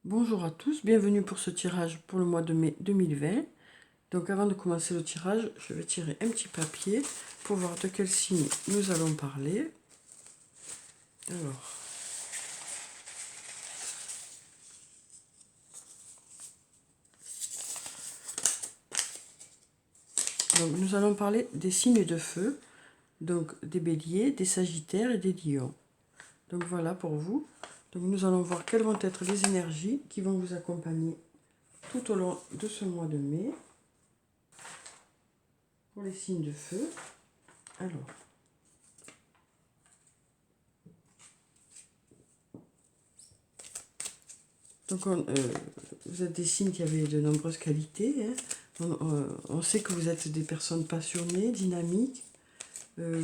Bonjour à tous, bienvenue pour ce tirage pour le mois de mai 2020. Donc avant de commencer le tirage, je vais tirer un petit papier pour voir de quel signe nous allons parler. Alors, donc nous allons parler des signes de feu, donc des béliers, des sagittaires et des lions. Donc voilà pour vous. Donc nous allons voir quelles vont être les énergies qui vont vous accompagner tout au long de ce mois de mai pour les signes de feu. Alors, donc vous êtes des signes qui avaient de nombreuses qualités. On sait que vous êtes des personnes passionnées, dynamiques,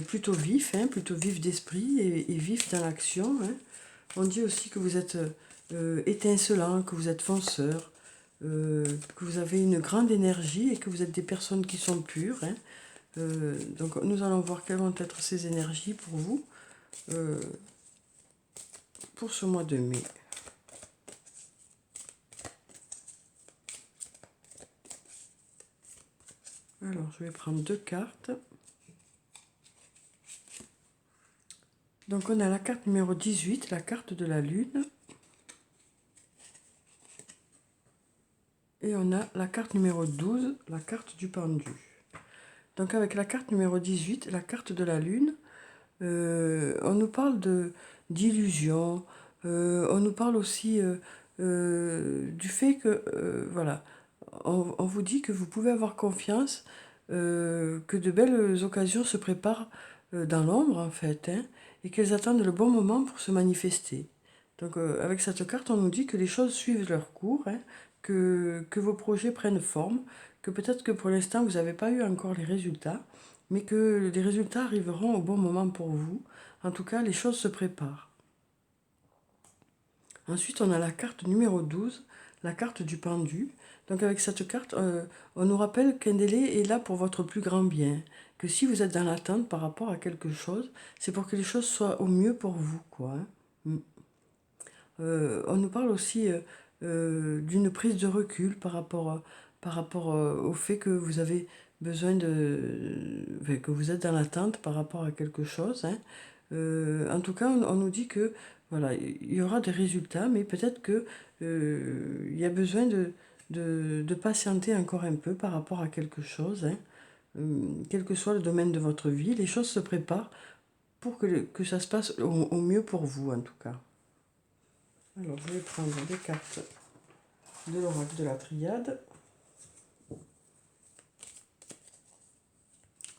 plutôt vifs d'esprit et vifs dans l'action. On dit aussi que vous êtes étincelants, que vous êtes fonceurs, que vous avez une grande énergie et que vous êtes des personnes qui sont pures. Donc nous allons voir quelles vont être ces énergies pour vous pour ce mois de mai. Alors je vais prendre deux cartes. Donc on a la carte numéro 18, la carte de la lune. Et on a la carte numéro 12, la carte du pendu. Donc avec la carte numéro 18, la carte de la lune, on nous parle d'illusion, on nous parle aussi du fait que, voilà, on vous dit que vous pouvez avoir confiance, que de belles occasions se préparent dans l'ombre en fait, et qu'elles attendent le bon moment pour se manifester. Donc avec cette carte, on nous dit que les choses suivent leur cours, que vos projets prennent forme, que peut-être que pour l'instant vous n'avez pas eu encore les résultats, mais que les résultats arriveront au bon moment pour vous. En tout cas, les choses se préparent. Ensuite, on a la carte numéro 12, la carte du pendu. Donc avec cette carte, on nous rappelle qu'un délai est là pour votre plus grand bien. Que si vous êtes dans l'attente par rapport à quelque chose, c'est pour que les choses soient au mieux pour vous, quoi. On nous parle aussi d'une prise de recul par rapport au fait que vous avez besoin enfin, que vous êtes dans l'attente par rapport à quelque chose. En tout cas, on nous dit que voilà, il y aura des résultats, mais peut-être que il y a besoin de patienter encore un peu par rapport à quelque chose. Quel que soit le domaine de votre vie, les choses se préparent pour que ça se passe au mieux pour vous, en tout cas. Alors, je vais prendre des cartes de l'oracle de la triade.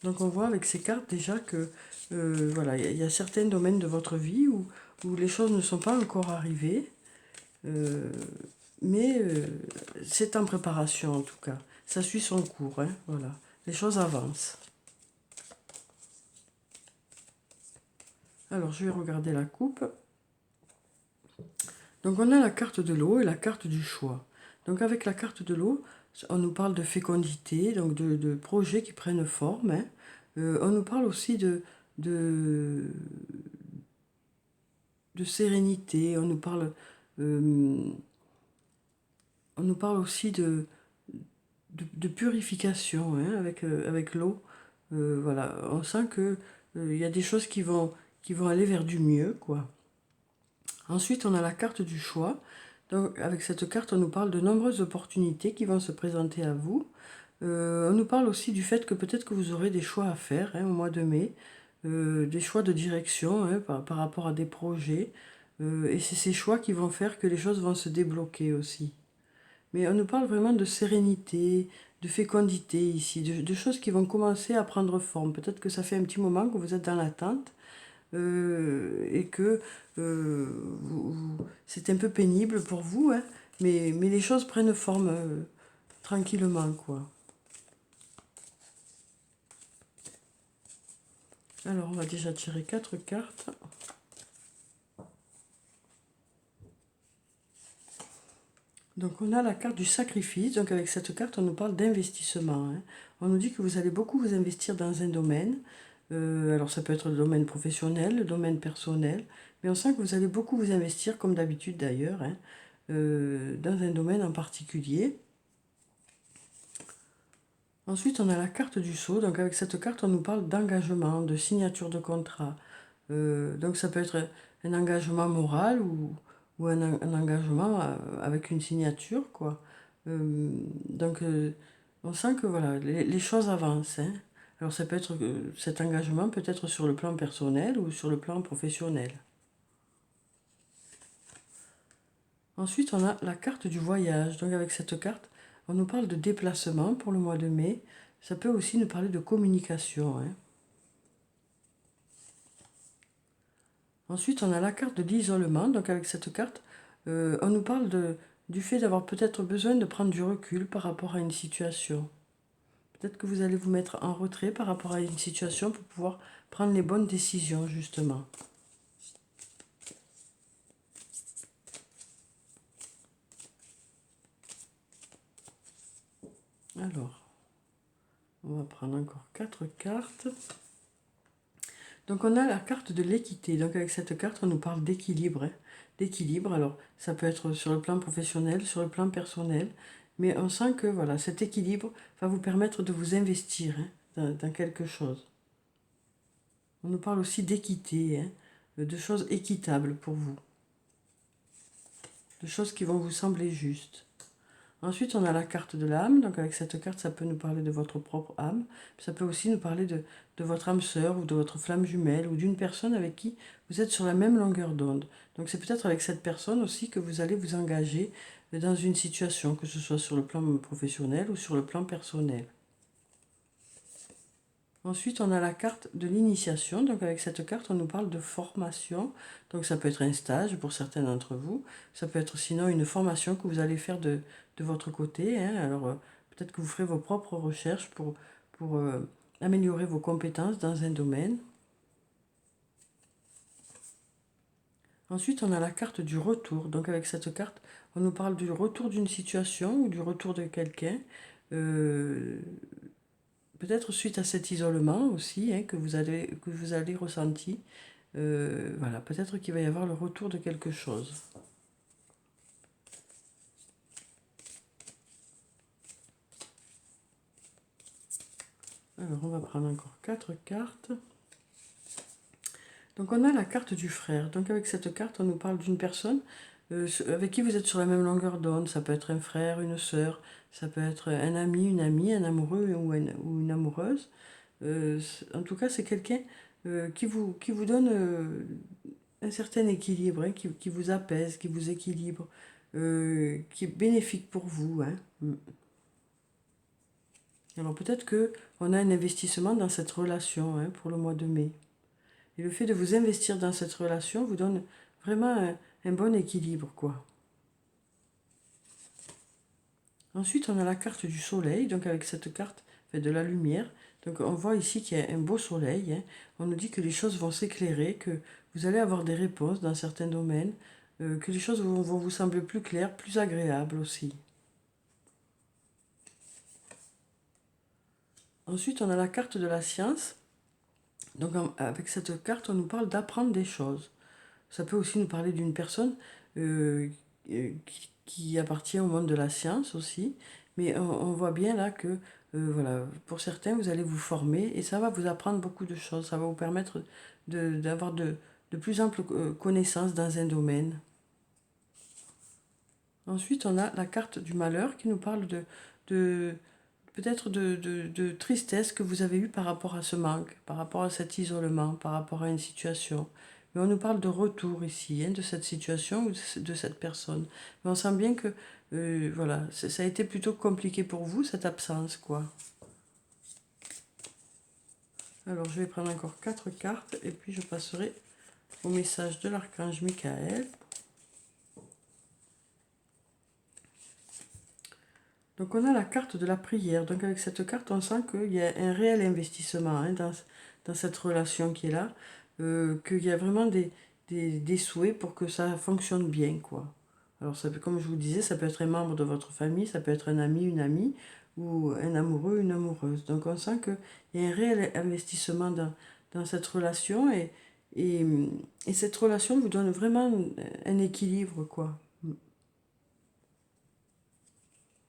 Donc, on voit avec ces cartes déjà que voilà, il y a certains domaines de votre vie où les choses ne sont pas encore arrivées, mais c'est en préparation en tout cas. Ça suit son cours, voilà. Les choses avancent. Alors, je vais regarder la coupe. Donc, on a la carte de l'eau et la carte du choix. Donc, avec la carte de l'eau, on nous parle de fécondité, donc de projets qui prennent forme. On nous parle aussi de, de sérénité, euh, on nous parle aussi de purification avec l'eau. Voilà, on sent que il y a des choses qui vont aller vers du mieux, quoi. Ensuite, on a la carte du choix. Donc, avec cette carte, on nous parle de nombreuses opportunités qui vont se présenter à vous. On nous parle aussi du fait que peut-être que vous aurez des choix à faire au mois de mai, des choix de direction par rapport à des projets. Et c'est ces choix qui vont faire que les choses vont se débloquer aussi. Mais on nous parle vraiment de sérénité, de fécondité ici, de choses qui vont commencer à prendre forme. Peut-être que ça fait un petit moment que vous êtes dans l'attente et que c'est un peu pénible pour vous, mais les choses prennent forme tranquillement, quoi. Alors, on va déjà tirer 4 cartes. Donc, on a la carte du sacrifice. Donc, avec cette carte, on nous parle d'investissement. On nous dit que vous allez beaucoup vous investir dans un domaine. Alors, ça peut être le domaine professionnel, le domaine personnel. Mais on sent que vous allez beaucoup vous investir, comme d'habitude d'ailleurs. dans un domaine en particulier. Ensuite, on a la carte du sceau. Donc avec cette carte, on nous parle d'engagement, de signature de contrat. Donc ça peut être un engagement moral ou un engagement avec une signature, quoi. Donc on sent que voilà, les choses avancent, hein. Alors ça peut être, cet engagement peut être sur le plan personnel ou sur le plan professionnel. Ensuite, on a la carte du voyage. Donc avec cette carte, on nous parle de déplacement pour le mois de mai. Ça peut aussi nous parler de communication, hein. Ensuite, on a la carte de l'isolement. Donc avec cette carte, on nous parle du fait d'avoir peut-être besoin de prendre du recul par rapport à une situation. Peut-être que vous allez vous mettre en retrait par rapport à une situation pour pouvoir prendre les bonnes décisions, justement. Alors, on va prendre encore 4 cartes. Donc on a la carte de l'équité. Donc avec cette carte, on nous parle d'équilibre, hein. D'équilibre, alors ça peut être sur le plan professionnel, sur le plan personnel, mais on sent que voilà, cet équilibre va vous permettre de vous investir, hein, dans quelque chose. On nous parle aussi d'équité, hein, de choses équitables pour vous, de choses qui vont vous sembler justes. Ensuite, on a la carte de l'âme. Donc avec cette carte, ça peut nous parler de votre propre âme. Ça peut aussi nous parler de votre âme sœur ou de votre flamme jumelle ou d'une personne avec qui vous êtes sur la même longueur d'onde. Donc c'est peut-être avec cette personne aussi que vous allez vous engager dans une situation, que ce soit sur le plan professionnel ou sur le plan personnel. Ensuite, on a la carte de l'initiation. Donc avec cette carte, on nous parle de formation. Donc ça peut être un stage pour certains d'entre vous. Ça peut être sinon une formation que vous allez faire de votre côté, hein. Alors peut-être que vous ferez vos propres recherches pour améliorer vos compétences dans un domaine. Ensuite, on a la carte du retour. Donc avec cette carte, on nous parle du retour d'une situation ou du retour de quelqu'un. Peut-être suite à cet isolement aussi, hein, que vous avez ressenti. Voilà, peut-être qu'il va y avoir le retour de quelque chose. Alors, on va prendre encore 4 cartes. Donc, on a la carte du frère. Donc, avec cette carte, on nous parle d'une personne avec qui vous êtes sur la même longueur d'onde. Ça peut être un frère, une sœur, ça peut être un ami, une amie, un amoureux ou une amoureuse. En tout cas, c'est quelqu'un qui vous donne un certain équilibre, hein, qui vous apaise, qui vous équilibre, qui est bénéfique pour vous, hein. Alors peut-être que on a un investissement dans cette relation, hein, pour le mois de mai. Et le fait de vous investir dans cette relation vous donne vraiment un bon équilibre, quoi. Ensuite, on a la carte du soleil. Donc avec cette carte, fait de la lumière. Donc on voit ici qu'il y a un beau soleil, hein. On nous dit que les choses vont s'éclairer, que vous allez avoir des réponses dans certains domaines, que les choses vont vous sembler plus claires, plus agréables aussi. Ensuite, on a la carte de la science. Donc avec cette carte, on nous parle d'apprendre des choses. Ça peut aussi nous parler d'une personne qui appartient au monde de la science aussi. Mais on voit bien là que, voilà, pour certains, vous allez vous former et ça va vous apprendre beaucoup de choses. Ça va vous permettre d'avoir de plus amples connaissances dans un domaine. Ensuite, on a la carte du malheur qui nous parle de peut-être de tristesse que vous avez eue par rapport à ce manque, par rapport à cet isolement, par rapport à une situation. Mais on nous parle de retour ici, hein, de cette situation ou de cette personne. Mais on sent bien que voilà, ça a été plutôt compliqué pour vous, cette absence, quoi. Alors, je vais prendre encore 4 cartes et puis je passerai au message de l'archange Michael. Donc on a la carte de la prière. Donc avec cette carte, on sent qu'il y a un réel investissement, hein, dans cette relation qui est là, qu'il y a vraiment des souhaits pour que ça fonctionne bien, quoi. Alors ça peut, comme je vous disais, ça peut être un membre de votre famille, ça peut être un ami, une amie, ou un amoureux, une amoureuse. Donc on sent qu'il y a un réel investissement dans cette relation et cette relation vous donne vraiment un équilibre, quoi.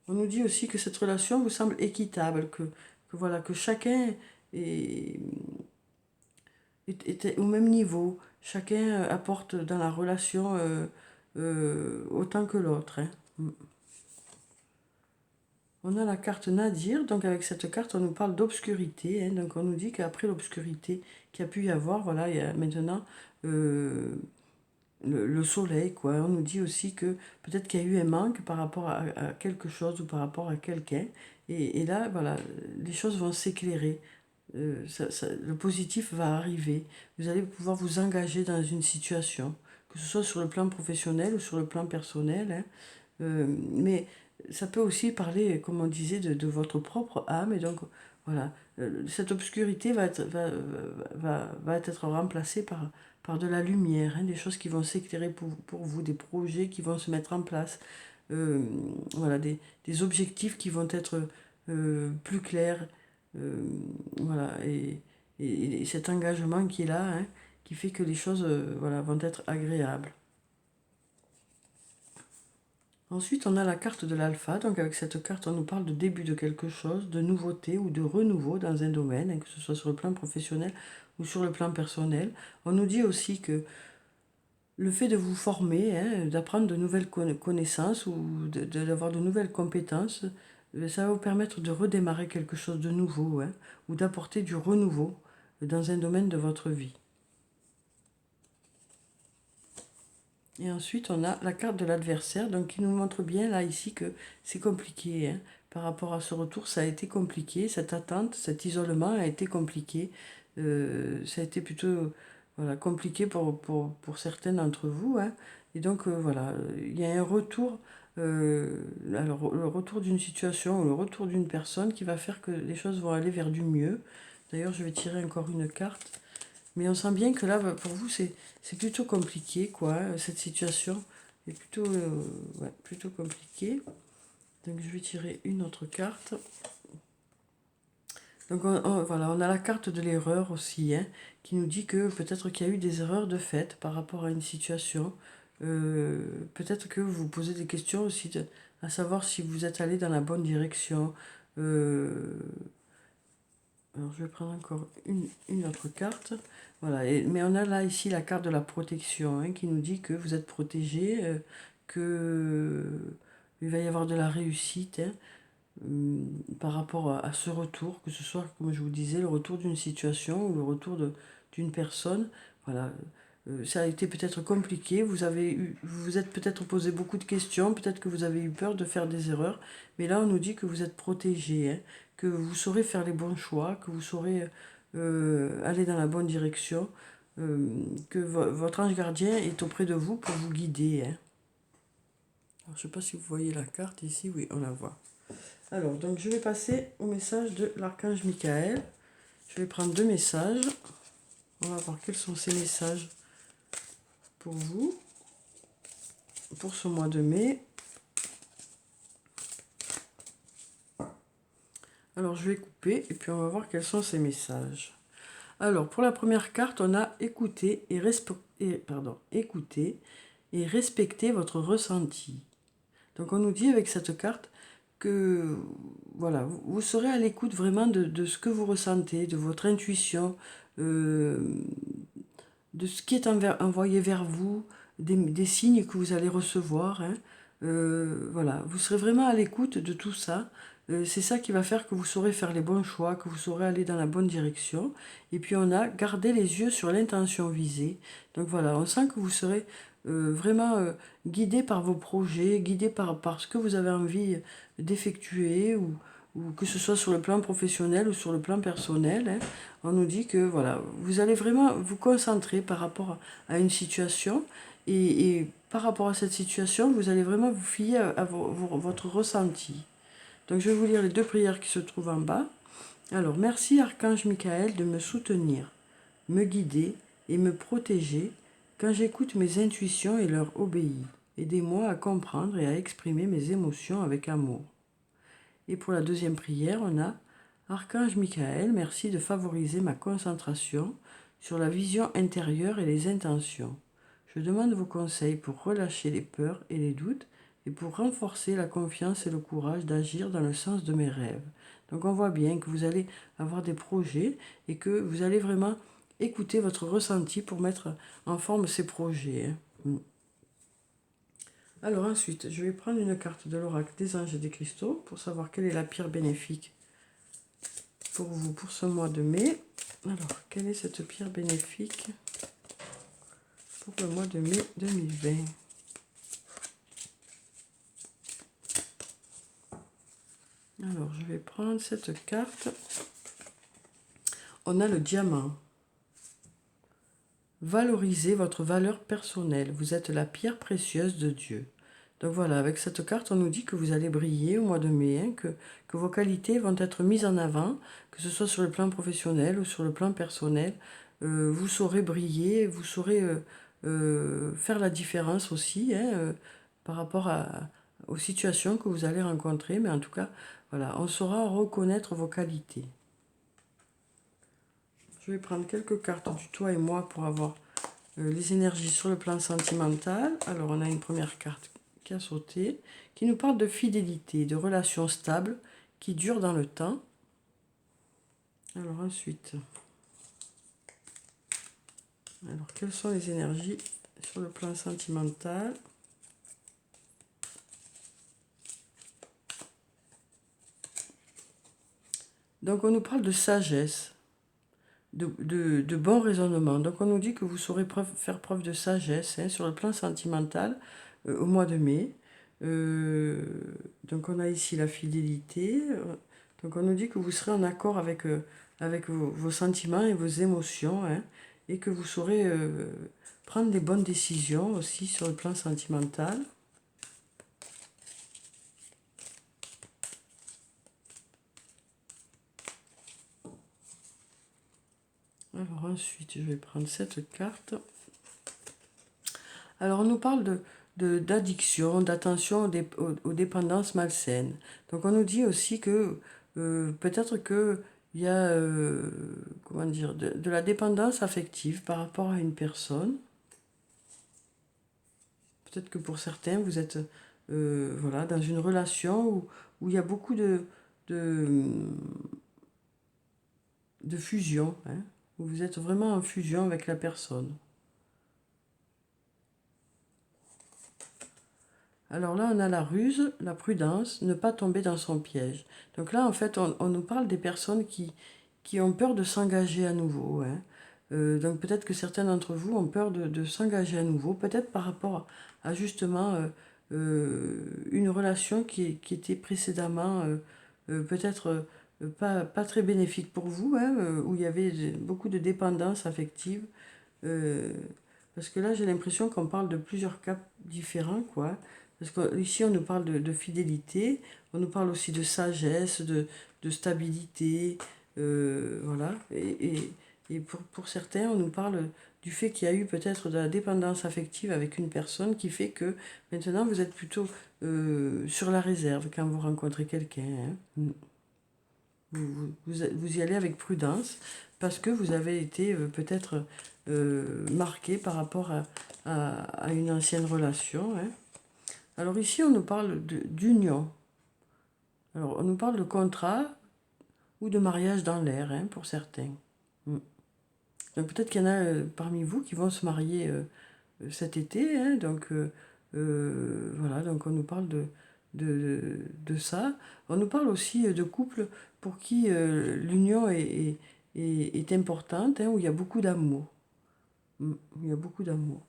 On nous dit aussi que cette relation vous semble équitable, voilà, que chacun est, est au même niveau. Chacun apporte dans la relation autant que l'autre, hein. On a la carte Nadir, donc avec cette carte, on nous parle d'obscurité, hein. Donc on nous dit qu'après l'obscurité qu'il y a pu y avoir, voilà, il y a maintenant le soleil, quoi. On nous dit aussi que peut-être qu'il y a eu un manque par rapport à quelque chose ou par rapport à quelqu'un. Et là, voilà, les choses vont s'éclairer. Le positif va arriver. Vous allez pouvoir vous engager dans une situation, que ce soit sur le plan professionnel ou sur le plan personnel, hein. Mais ça peut aussi parler, comme on disait, de votre propre âme. Et donc, voilà, cette obscurité va être remplacée par de la lumière, hein, des choses qui vont s'éclairer pour vous, des projets qui vont se mettre en place, euh, voilà, des objectifs qui vont être plus clairs. euh, voilà, et cet engagement qui est là, hein, qui fait que les choses voilà, vont être agréables. Ensuite, on a la carte de l'alpha. Donc avec cette carte, on nous parle de début de quelque chose, de nouveauté ou de renouveau dans un domaine, hein, que ce soit sur le plan professionnel ou sur le plan personnel. On nous dit aussi que le fait de vous former, hein, d'apprendre de nouvelles connaissances ou d'avoir de nouvelles compétences, ça va vous permettre de redémarrer quelque chose de nouveau, hein, ou d'apporter du renouveau dans un domaine de votre vie. Et ensuite, on a la carte de l'adversaire, donc qui nous montre bien là ici que c'est compliqué, hein. Par rapport à ce retour, ça a été compliqué, cette attente, cet isolement a été compliqué. Ça a été plutôt voilà, compliqué pour certains d'entre vous, hein. Et donc voilà, il y a un retour, alors le retour d'une situation, le retour d'une personne qui va faire que les choses vont aller vers du mieux. D'ailleurs, je vais tirer encore une carte. Mais on sent bien que là, pour vous, c'est plutôt compliqué, quoi. Cette situation est plutôt, ouais, plutôt compliquée. Donc, je vais tirer une autre carte. Donc, voilà, on a la carte de l'erreur aussi, hein, qui nous dit que peut-être qu'il y a eu des erreurs de fait par rapport à une situation. Peut-être que vous vous posez des questions aussi, à savoir si vous êtes allé dans la bonne direction. Alors, je vais prendre encore une autre carte. Voilà, mais on a là ici la carte de la protection, hein, qui nous dit que vous êtes protégé, que il va y avoir de la réussite, hein, par rapport à ce retour, que ce soit, comme je vous disais, le retour d'une situation ou le retour d'une personne. Voilà, ça a été peut-être compliqué, vous vous êtes peut-être posé beaucoup de questions, peut-être que vous avez eu peur de faire des erreurs, mais là on nous dit que vous êtes protégé, hein, que vous saurez faire les bons choix, que vous saurez aller dans la bonne direction, que votre ange gardien est auprès de vous pour vous guider, hein. Alors, je ne sais pas si vous voyez la carte ici, oui, on la voit. Alors, donc je vais passer au message de l'archange Michael. Je vais prendre deux messages. On va voir quels sont ces messages pour vous, pour ce mois de mai. Alors, je vais couper et puis on va voir quels sont ces messages. Alors, pour la première carte, on a écouter écouter et respecter votre ressenti. Donc, on nous dit avec cette carte que voilà, vous serez à l'écoute vraiment de ce que vous ressentez, de votre intuition, euh, de ce qui est envoyé vers vous, des signes que vous allez recevoir, hein. Voilà, vous serez vraiment à l'écoute de tout ça. C'est ça qui va faire que vous saurez faire les bons choix, que vous saurez aller dans la bonne direction. Et puis on a gardé les yeux sur l'intention visée. Donc voilà, on sent que vous serez vraiment guidé par vos projets, guidé par ce que vous avez envie d'effectuer ou que ce soit sur le plan professionnel ou sur le plan personnel, hein. On nous dit que voilà, vous allez vraiment vous concentrer par rapport à une situation et par rapport à cette situation, vous allez vraiment vous fier à votre ressenti. Donc je vais vous lire les deux prières qui se trouvent en bas. Alors, merci Archange Michael de me soutenir, me guider et me protéger quand j'écoute mes intuitions et leur obéis. Aidez-moi à comprendre et à exprimer mes émotions avec amour. Et pour la deuxième prière, on a Archange Michael, merci de favoriser ma concentration sur la vision intérieure et les intentions. Je demande vos conseils pour relâcher les peurs et les doutes et pour renforcer la confiance et le courage d'agir dans le sens de mes rêves. Donc on voit bien que vous allez avoir des projets et que vous allez vraiment écouter votre ressenti pour mettre en forme ces projets. Alors ensuite, je vais prendre une carte de l'oracle des anges et des cristaux pour savoir quelle est la pierre bénéfique pour vous pour ce mois de mai. Alors, quelle est cette pierre bénéfique pour le mois de mai 2020? Alors, je vais prendre cette carte. On a le diamant. Valorisez votre valeur personnelle. Vous êtes la pierre précieuse de Dieu. Donc voilà, avec cette carte, on nous dit que vous allez briller au mois de mai, hein, que vos qualités vont être mises en avant, que ce soit sur le plan professionnel ou sur le plan personnel. Vous saurez briller, vous saurez faire la différence aussi, hein, par rapport aux situations que vous allez rencontrer. Mais en tout cas, voilà, on saura reconnaître vos qualités. Je vais prendre quelques cartes du toi et moi pour avoir les énergies sur le plan sentimental. Alors, on a une première carte qui a sauté, qui nous parle de fidélité, de relations stables qui durent dans le temps. Alors ensuite, quelles sont les énergies sur le plan sentimental? Donc on nous parle de sagesse, de bon raisonnement. Donc on nous dit que vous saurez faire preuve de sagesse, hein, sur le plan sentimental au mois de mai. Donc on a ici la fidélité. Donc on nous dit que vous serez en accord avec vos sentiments et vos émotions, hein, et que vous saurez prendre des bonnes décisions aussi sur le plan sentimental. Alors ensuite, je vais prendre cette carte. Alors on nous parle d'addiction, d'attention aux dépendances malsaines. Donc on nous dit aussi que peut-être que il y a comment dire, de la dépendance affective par rapport à une personne. Peut-être que pour certains, vous êtes voilà, dans une relation où il y a beaucoup de fusion, hein, où vous êtes vraiment en fusion avec la personne. Alors là, on a la ruse, la prudence, ne pas tomber dans son piège. Donc là, en fait, on nous parle des personnes qui ont peur de s'engager à nouveau, hein. Donc peut-être que certains d'entre vous ont peur de s'engager à nouveau, peut-être par rapport à justement une relation qui était précédemment peut-être pas très bénéfique pour vous, hein, où il y avait beaucoup de dépendance affective. euh, Parce que là, j'ai l'impression qu'on parle de plusieurs cas différents, quoi. Parce qu'ici, on nous parle de fidélité, on nous parle aussi de sagesse, de stabilité, voilà. Et pour certains, on nous parle du fait qu'il y a eu peut-être de la dépendance affective avec une personne qui fait que maintenant, vous êtes plutôt sur la réserve quand vous rencontrez quelqu'un, hein. Vous y allez avec prudence parce que vous avez été peut-être marqué par rapport à une ancienne relation, hein. Alors ici, on nous parle d'union. Alors, on nous parle de contrat ou de mariage dans l'air, hein, pour certains. Donc peut-être qu'il y en a parmi vous qui vont se marier cet été, hein, donc voilà, donc on nous parle de ça. On nous parle aussi de couples pour qui l'union est importante, hein, où il y a beaucoup d'amour. Il y a beaucoup d'amour.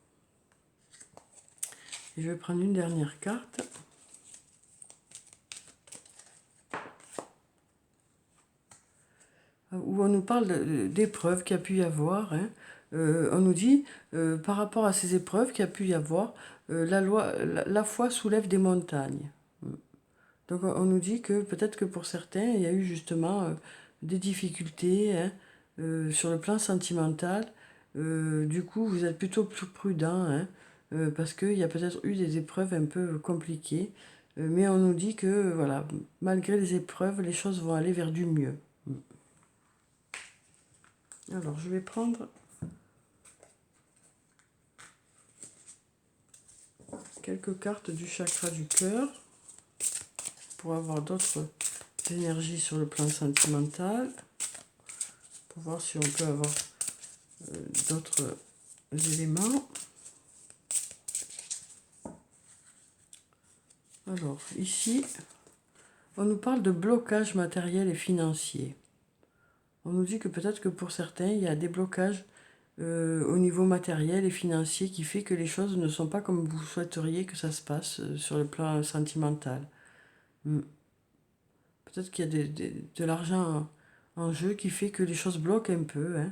Je vais prendre une dernière carte. Où on nous parle d'épreuves qu'il y a pu y avoir, hein. On nous dit, par rapport à ces épreuves qu'il y a pu y avoir, la foi soulève des montagnes. Donc on nous dit que peut-être que pour certains, il y a eu justement des difficultés, hein, sur le plan sentimental. Du coup, vous êtes plutôt plus prudent, hein, parce qu'il y a peut-être eu des épreuves un peu compliquées. Mais on nous dit que voilà, malgré les épreuves, les choses vont aller vers du mieux. Alors, je vais prendre quelques cartes du chakra du cœur pour avoir d'autres énergies sur le plan sentimental, pour voir si on peut avoir d'autres éléments. Alors, ici, on nous parle de blocage matériel et financier. On nous dit que peut-être que pour certains, il y a des blocages au niveau matériel et financier qui fait que les choses ne sont pas comme vous souhaiteriez que ça se passe sur le plan sentimental. Peut-être qu'il y a de l'argent en jeu qui fait que les choses bloquent un peu. Hein.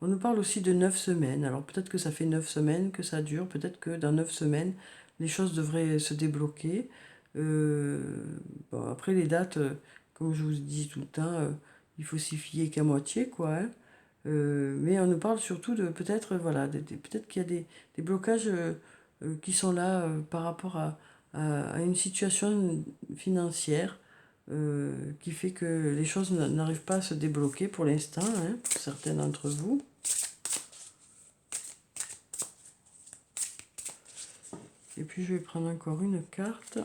On nous parle aussi de 9 semaines. Alors peut-être que ça fait 9 semaines que ça dure. Peut-être que dans 9 semaines, les choses devraient se débloquer. Bon, après les dates, comme je vous dis tout le temps, il faut s'y fier qu'à moitié, quoi. Hein. Mais on nous parle surtout de peut-être voilà, peut-être qu'il y a des blocages qui sont là par rapport à une situation financière qui fait que les choses n'arrivent pas à se débloquer pour l'instant, hein, pour certains d'entre vous. Et puis je vais prendre encore une carte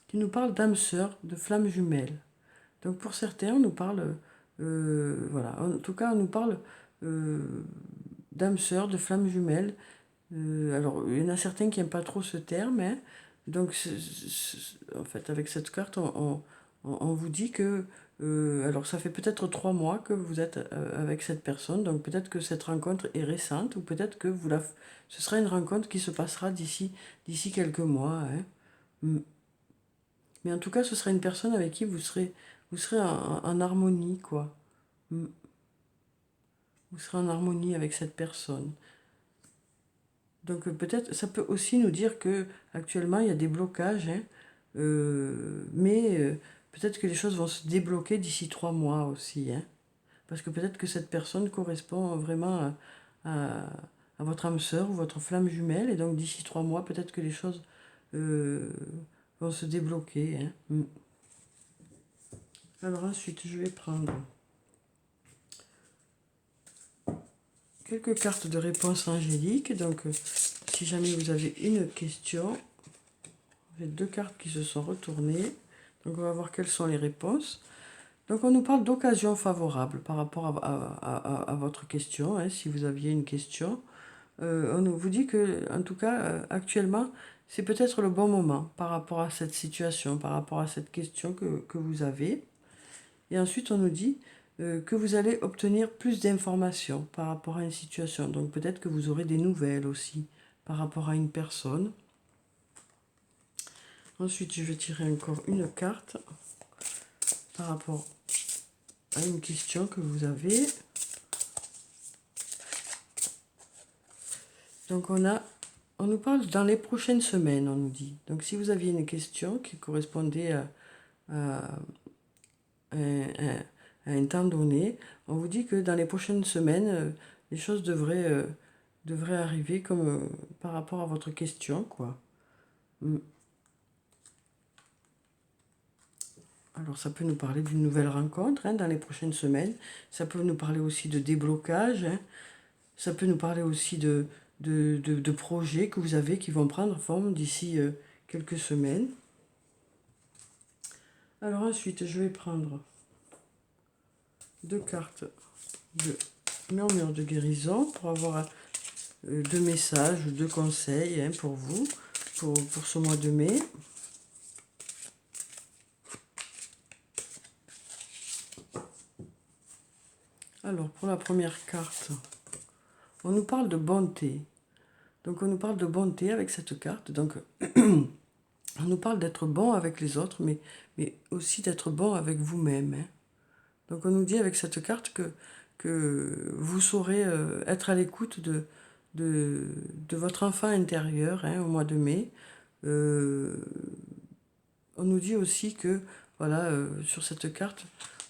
qui nous parle d'âme sœur, de flamme jumelle. Donc pour certains, on nous parle, voilà, en tout cas on nous parle d'âme sœur, de flamme jumelle. Alors il y en a certains qui n'aiment pas trop ce terme, hein. Donc en fait avec cette carte, on vous dit que, alors ça fait peut-être 3 mois que vous êtes avec cette personne, donc peut-être que cette rencontre est récente, ou peut-être que ce sera une rencontre qui se passera d'ici quelques mois, hein. Mais en tout cas, ce sera une personne avec qui vous serez en harmonie, quoi. Vous serez en harmonie avec cette personne. Donc peut-être, ça peut aussi nous dire que actuellement il y a des blocages, hein, mais peut-être que les choses vont se débloquer d'ici 3 mois aussi, hein, parce que peut-être que cette personne correspond vraiment à votre âme sœur ou votre flamme jumelle, et donc d'ici 3 mois, peut-être que les choses vont se débloquer. Hein. Alors ensuite, je vais prendre quelques cartes de réponse angélique. Donc, si jamais vous avez une question, j'ai 2 cartes qui se sont retournées. Donc, on va voir quelles sont les réponses. Donc, on nous parle d'occasion favorable par rapport à votre question, hein, si vous aviez une question. On vous dit que, en tout cas, actuellement, c'est peut-être le bon moment par rapport à cette situation, par rapport à cette question que vous avez. Et ensuite, on nous dit que vous allez obtenir plus d'informations par rapport à une situation. Donc peut-être que vous aurez des nouvelles aussi par rapport à une personne. Ensuite, je vais tirer encore une carte par rapport à une question que vous avez. Donc on nous parle dans les prochaines semaines, on nous dit. Donc si vous aviez une question qui correspondait à un temps donné, on vous dit que dans les prochaines semaines, les choses devraient arriver comme par rapport à votre question, quoi. Alors ça peut nous parler d'une nouvelle rencontre, hein, dans les prochaines semaines. Ça peut nous parler aussi de déblocage, hein. Ça peut nous parler aussi de projets que vous avez qui vont prendre forme d'ici quelques semaines. Alors ensuite, je vais prendre 2 cartes de murmure de guérison pour avoir 2 messages, 2 conseils, hein, pour vous, pour ce mois de mai. Alors, pour la première carte, on nous parle de bonté. Donc, on nous parle de bonté avec cette carte. Donc, on nous parle d'être bon avec les autres, mais aussi d'être bon avec vous-même, hein. Donc, on nous dit avec cette carte que vous saurez être à l'écoute de votre enfant intérieur, hein, au mois de mai. On nous dit aussi que, voilà, sur cette carte,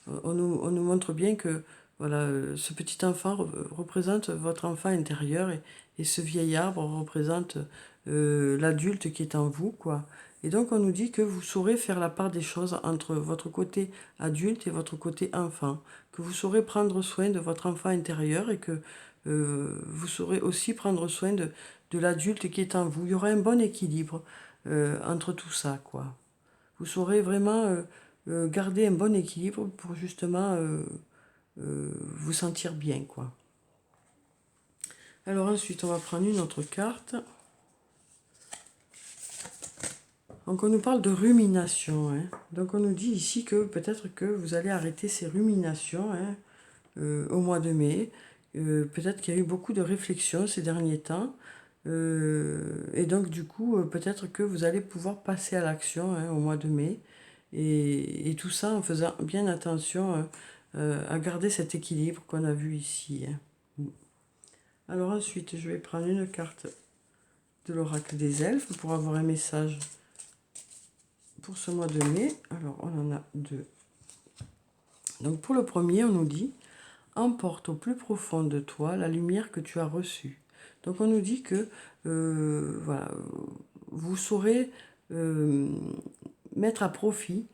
on nous montre bien que, voilà, ce petit enfant représente votre enfant intérieur, et ce vieil arbre représente l'adulte qui est en vous, quoi. Et donc on nous dit que vous saurez faire la part des choses entre votre côté adulte et votre côté enfant, que vous saurez prendre soin de votre enfant intérieur, et que vous saurez aussi prendre soin de de l'adulte qui est en vous. Il y aura un bon équilibre entre tout ça, quoi. Vous saurez vraiment garder un bon équilibre pour justement vous sentir bien, quoi. Alors ensuite, on va prendre une autre carte. Donc on nous parle de rumination, hein. Donc on nous dit ici que peut-être que vous allez arrêter ces ruminations, hein, au mois de mai. Peut-être qu'il y a eu beaucoup de réflexions ces derniers temps. Et donc du coup, peut-être que vous allez pouvoir passer à l'action, hein, au mois de mai. Et tout ça en faisant bien attention à garder cet équilibre qu'on a vu ici, hein. Alors ensuite, je vais prendre une carte de l'oracle des elfes pour avoir un message pour ce mois de mai. Alors, on en a deux. Donc, pour le premier, on nous dit « Emporte au plus profond de toi la lumière que tu as reçue ». Donc, on nous dit que, voilà, vous saurez mettre à profit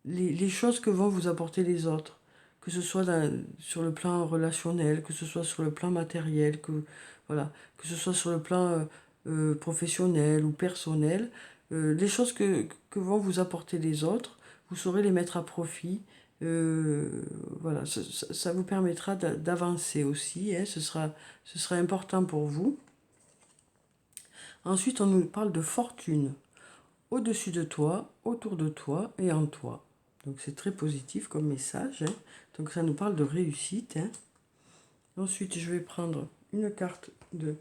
les choses que vont vous apporter les autres, que ce soit sur le plan relationnel, que ce soit sur le plan matériel, voilà, que ce soit sur le plan professionnel ou personnel, les choses que vont vous apporter les autres, vous saurez les mettre à profit. Voilà, ça vous permettra d'avancer aussi, hein, ce sera important pour vous. Ensuite, on nous parle de fortune au-dessus de toi, autour de toi et en toi. Donc c'est très positif comme message, hein. Donc ça nous parle de réussite, hein. Ensuite, je vais prendre une carte de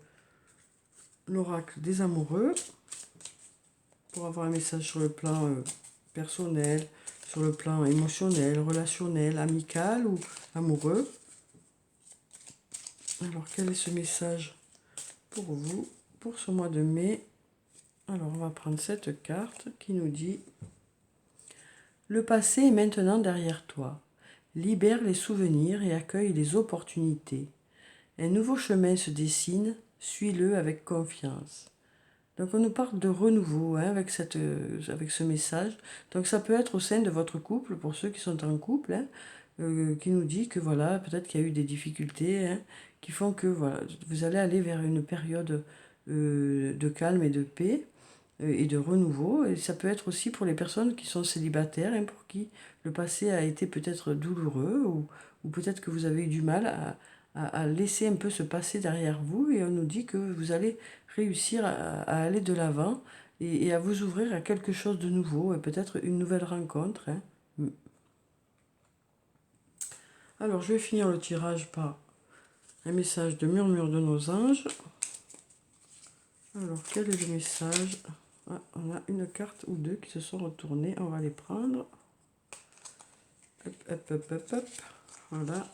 l'oracle des amoureux pour avoir un message sur le plan personnel, sur le plan émotionnel, relationnel, amical ou amoureux. Alors, quel est ce message pour vous, pour ce mois de mai? Alors, on va prendre cette carte qui nous dit « Le passé est maintenant derrière toi. Libère les souvenirs et accueille les opportunités. Un nouveau chemin se dessine, suis-le avec confiance. » Donc on nous parle de renouveau, hein, avec ce message. Donc ça peut être au sein de votre couple, pour ceux qui sont en couple, hein, qui nous dit que voilà, peut-être qu'il y a eu des difficultés, hein, qui font que voilà, vous allez aller vers une période de calme et de paix et de renouveau. Et ça peut être aussi pour les personnes qui sont célibataires, hein, pour qui le passé a été peut-être douloureux ou peut-être que vous avez eu du mal à laisser un peu ce passé derrière vous. Et on nous dit que vous allez réussir à aller de l'avant et à vous ouvrir à quelque chose de nouveau et peut-être une nouvelle rencontre, hein. Alors, je vais finir le tirage par un message de murmure de nos anges. Alors, quel est le message? Ah, on a une carte ou deux qui se sont retournées. On va les prendre. Hop, hop, hop, hop, hop. Voilà.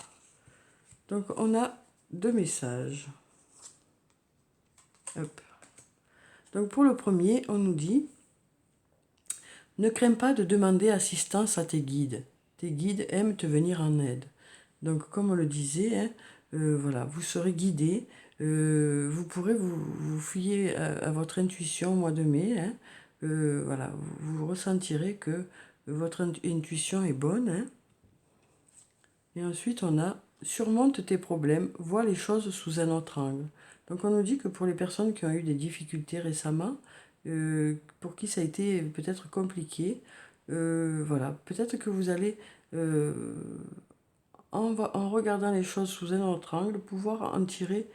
Donc, on a deux messages. Hop. Donc, pour le premier, on nous dit « Ne crains pas de demander assistance à tes guides. Tes guides aiment te venir en aide. » Donc, comme on le disait, hein, voilà, vous serez guidé. Vous pourrez vous fier à votre intuition au mois de mai, hein. Voilà, vous ressentirez que votre intuition est bonne, hein. Et ensuite, on a « Surmonte tes problèmes, vois les choses sous un autre angle ». Donc, on nous dit que pour les personnes qui ont eu des difficultés récemment, pour qui ça a été peut-être compliqué, voilà, peut-être que vous allez, en regardant les choses sous un autre angle, pouvoir en tirer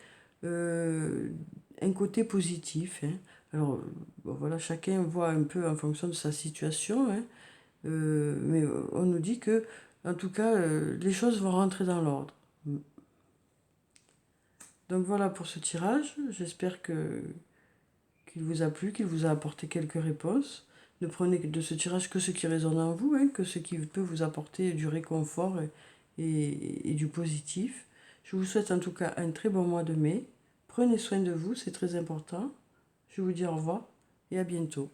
un côté positif, hein. Alors, bon, voilà, chacun voit un peu en fonction de sa situation, hein. Mais on nous dit que, en tout cas, les choses vont rentrer dans l'ordre. Donc voilà pour ce tirage. J'espère qu'il vous a plu, qu'il vous a apporté quelques réponses. Ne prenez de ce tirage que ce qui résonne en vous, hein, que ce qui peut vous apporter du réconfort et du positif. Je vous souhaite en tout cas un très bon mois de mai. Prenez soin de vous, c'est très important. Je vous dis au revoir et à bientôt.